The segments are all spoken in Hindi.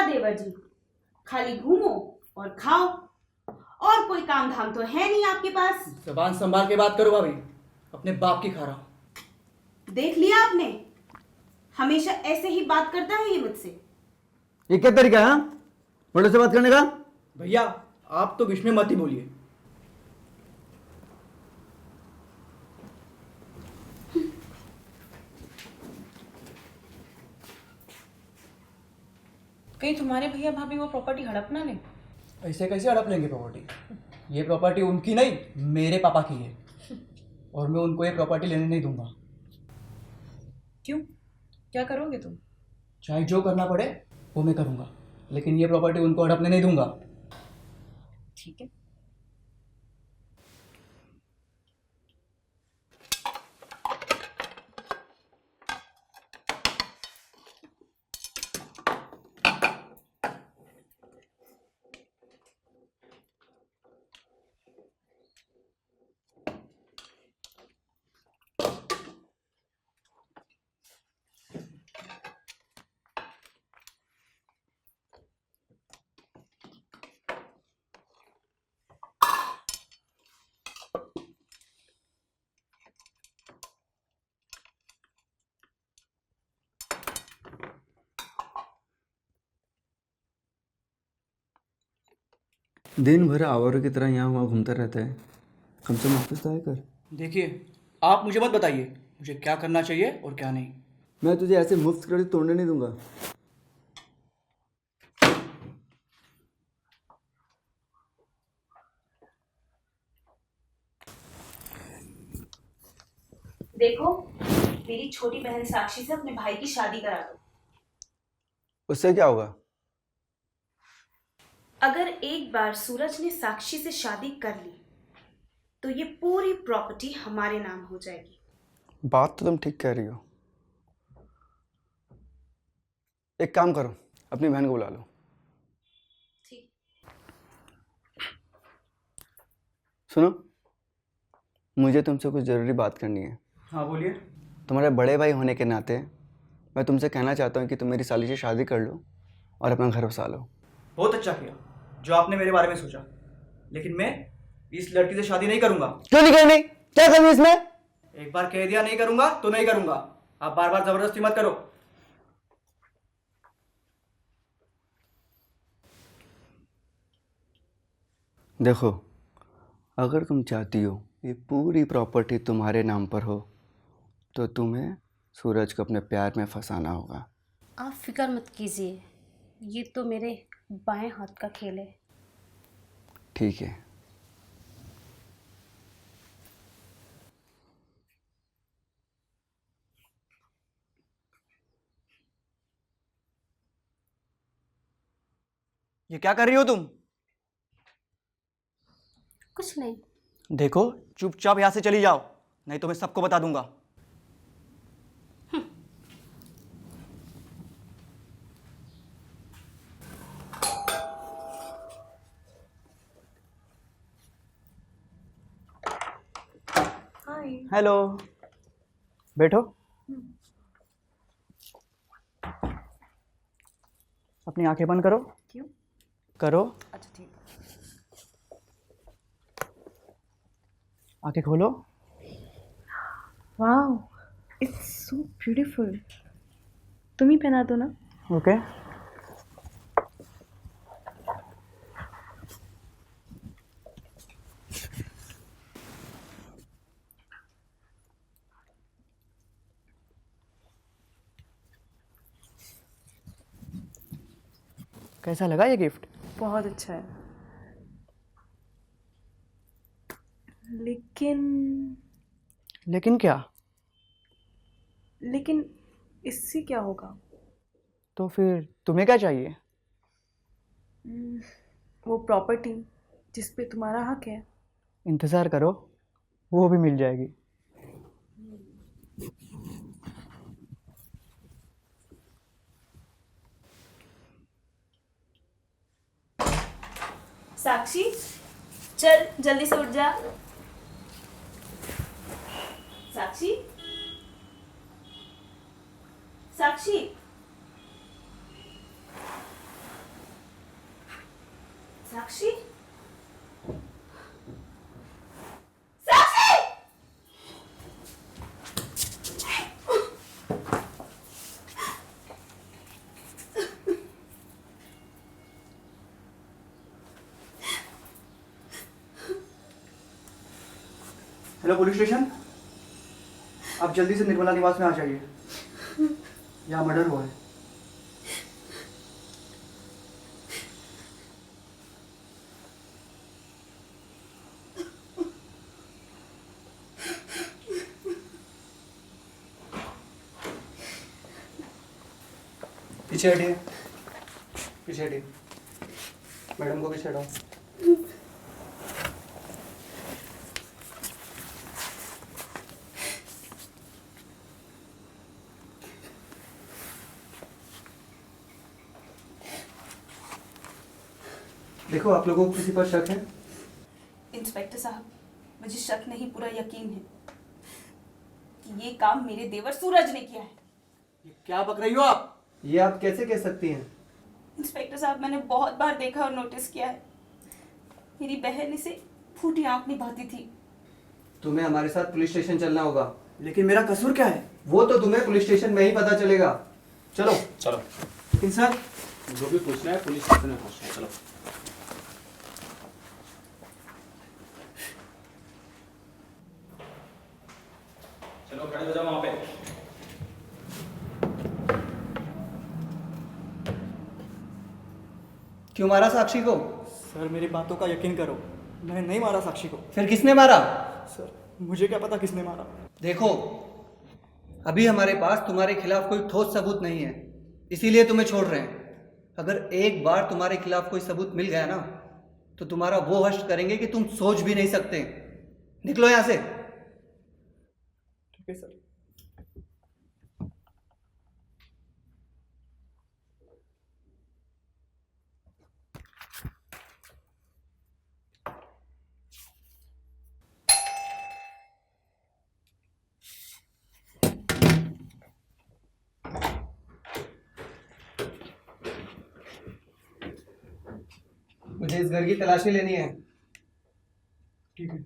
देवर जी, खाली घूमो और खाओ, और कोई काम धाम तो है नहीं आपके पास। जबान संभाल के बात करो भाभी, अपने बाप की खा रहा हूं। देख लिया आपने, हमेशा ऐसे ही बात करता है ये मुझसे। ये क्या तरीका है बड़े से बात करने का? भैया आप तो बीच में मत ही बोलिए। कहीं तुम्हारे भैया भाभी वो प्रॉपर्टी हड़प ना ले। ऐसे कैसे हड़प लेंगे प्रॉपर्टी? ये प्रॉपर्टी उनकी नहीं, मेरे पापा की है, और मैं उनको ये प्रॉपर्टी लेने नहीं दूंगा। क्यों, क्या करोगे तुम? चाहे जो करना पड़े वो मैं करूंगा, लेकिन ये प्रॉपर्टी उनको हड़पने नहीं दूंगा। ठीक है। दिन भर आवारों की तरह यहाँ वहाँ घूमता रहता है, कम से कम वापस तो आया कर। देखिए आप मुझे मत बताइए मुझे क्या करना चाहिए और क्या नहीं। मैं तुझे ऐसे मुफ्त क्रेडिट तोड़ने नहीं दूंगा। देखो, मेरी छोटी बहन साक्षी से अपने भाई की शादी करा दो। उससे क्या होगा? अगर एक बार सूरज ने साक्षी से शादी कर ली तो ये पूरी प्रॉपर्टी हमारे नाम हो जाएगी। बात तो तुम ठीक कह रही हो। एक काम करो, अपनी बहन को बुला लो। ठीक। सुनो, मुझे तुमसे कुछ ज़रूरी बात करनी है। हाँ बोलिए। तुम्हारे बड़े भाई होने के नाते मैं तुमसे कहना चाहता हूँ कि तुम मेरी साली से शादी कर लो और अपना घर बसा लो। बहुत अच्छा किया जो आपने मेरे बारे में सोचा, लेकिन मैं इस लड़की से शादी नहीं करूंगा। क्यों नहीं करनी? क्या कमी इसमें? एक बार कह दिया नहीं करूंगा तो नहीं करूंगा, आप बार बार जबरदस्ती मत करो। देखो, अगर तुम चाहती हो ये पूरी प्रॉपर्टी तुम्हारे नाम पर हो तो तुम्हें सूरज को अपने प्यार में फंसाना होगा। आप फिक्र मत कीजिए, ये तो मेरे बाएं हाथ का खेल है। ठीक है। ये क्या कर रही हो तुम? कुछ नहीं। देखो चुपचाप यहां से चली जाओ, नहीं तो मैं सबको बता दूंगा। हाय। हेलो, बैठो। अपनी आंखें बंद करो। क्यों? करो। अच्छा ठीक है। आंखें खोलो। Wow, it's so beautiful. तुम ही पहना दो ना। ओके। कैसा लगा ये गिफ्ट? बहुत अच्छा है, लेकिन लेकिन क्या? लेकिन इससे क्या होगा? तो फिर तुम्हें क्या चाहिए? वो प्रॉपर्टी जिस पे तुम्हारा हक है। इंतज़ार करो, वो भी मिल जाएगी। साक्षी, चल जल्दी से उठ जा। साक्षी, साक्षी, साक्षी, साक्षी! हेलो पुलिस स्टेशन, आप जल्दी से निर्मला निवास में आ जाइए। यहाँ मर्डर हुआ है। पीछे हटिए, पीछे हटिए। मैडम को पीछे हटाओ। देखो, आप लोगों को किसी पर शक है? इंस्पेक्टर साहब, मुझे शक नहीं, पूरा यकीन है कि ये काम मेरे देवर सूरज ने किया है। ये क्या बक रही हो आप? ये आप कैसे कह सकती हैं? इंस्पेक्टर साहब, मैंने बहुत बार देखा और नोटिस किया है, मेरी बहन इसे फूटी आंख निभाती थी। तुम्हें हमारे साथ पुलिस स्टेशन चलना होगा। लेकिन मेरा कसूर क्या है? वो तो तुम्हें पुलिस स्टेशन में ही पता चलेगा। चलो चलो, लेकिन सर, जो भी पूछना है पुलिस स्टेशन में पूछना है। चलो चलो, खड़े हो जाओ वहां पे। क्यों मारा साक्षी को? सर मेरी बातों का यकीन करो, मैंने नहीं मारा साक्षी को। फिर किसने मारा? सर मुझे क्या पता किसने मारा। देखो, अभी हमारे पास तुम्हारे खिलाफ कोई ठोस सबूत नहीं है, इसीलिए तुम्हें छोड़ रहे हैं। अगर एक बार तुम्हारे खिलाफ कोई सबूत मिल गया ना, तो तुम्हारा वो हश्र करेंगे कि तुम सोच भी नहीं सकते। निकलो यहां से। ठीक है सर। मुझे इस घर की तलाशी लेनी है। ठीक है।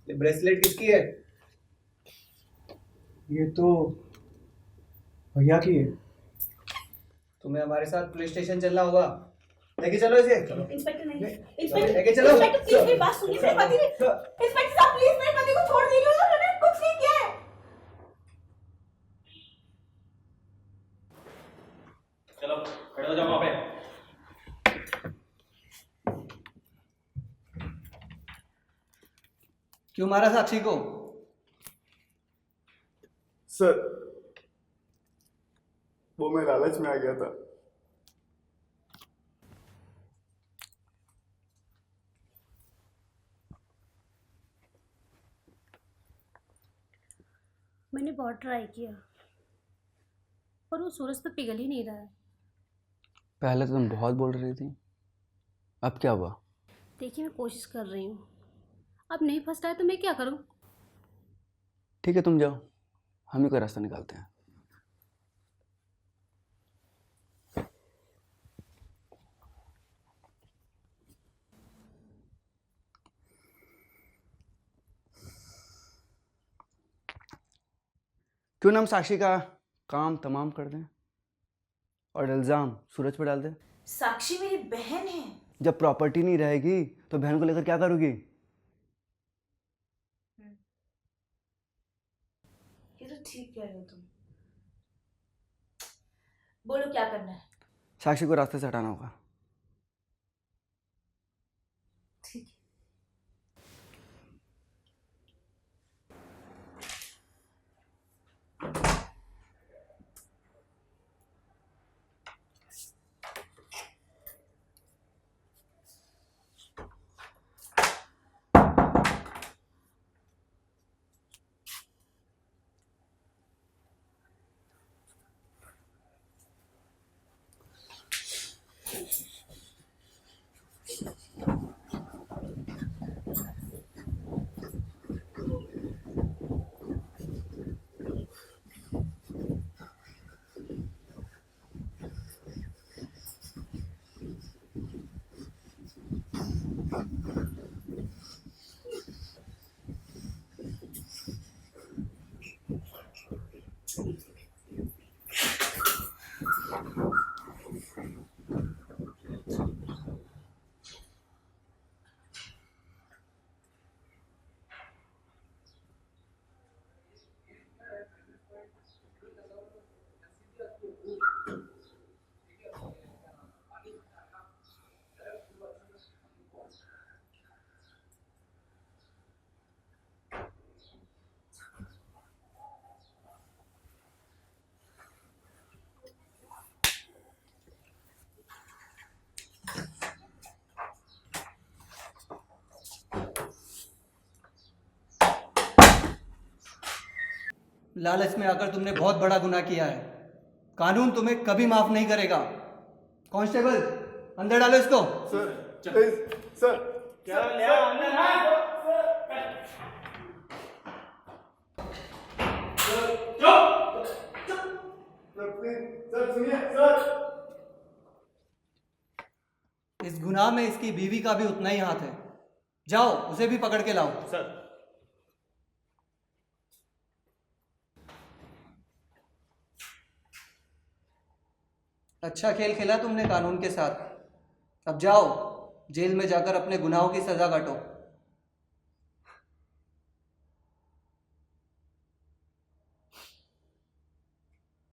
ये ब्रेसलेट किसकी है? ये तो भैया की है। तुम्हें हमारे साथ पुलिस स्टेशन चलना होगा। लेके चलो इसे। इंस्पेक्टर नहीं, लेके इंस्पेक्टर, चलो। इंस्पेक्टर प्लीज मेरी बात सुनिए। मेरे पति ने, इंस्पेक्टर साहब प्लीज मेरे पति को छोड़ दीजिए, उन्होंने कुछ नहीं किया है। चलो, खड़े हो जाओ वहां पे। क्यों मारा साक्षी को? सर वो मैं लालच में आ गया था। मैंने बहुत ट्राई किया पर वो सूरज तो पिघल ही नहीं रहा है। पहले तो तुम बहुत बोल रही थी, अब क्या हुआ? देखिए मैं कोशिश कर रही हूँ, अब नहीं फंसता है तो मैं क्या करूँ। ठीक है, तुम जाओ, हम ही कोई रास्ता निकालते हैं। क्यों ना हम साक्षी का काम तमाम कर दें और इल्ज़ाम सूरज पर डाल दें। साक्षी मेरी बहन है। जब प्रॉपर्टी नहीं रहेगी तो बहन को लेकर क्या करोगी? ये तो ठीक कह रहे हो तुम। बोलो क्या करना है। साक्षी को रास्ते से हटाना होगा। ठीक है। लालच में आकर तुमने बहुत बड़ा गुनाह किया है। कानून तुम्हें कभी माफ नहीं करेगा। कांस्टेबल, अंदर डालो इसको। Sir please sir sir please sir सुनिए सर। इस गुनाह में इसकी बीवी का भी उतना ही हाथ है। जाओ उसे भी पकड़ के लाओ। सर अच्छा खेल खेला तुमने कानून के साथ। अब जाओ जेल में जाकर अपने गुनाहों की सजा काटो।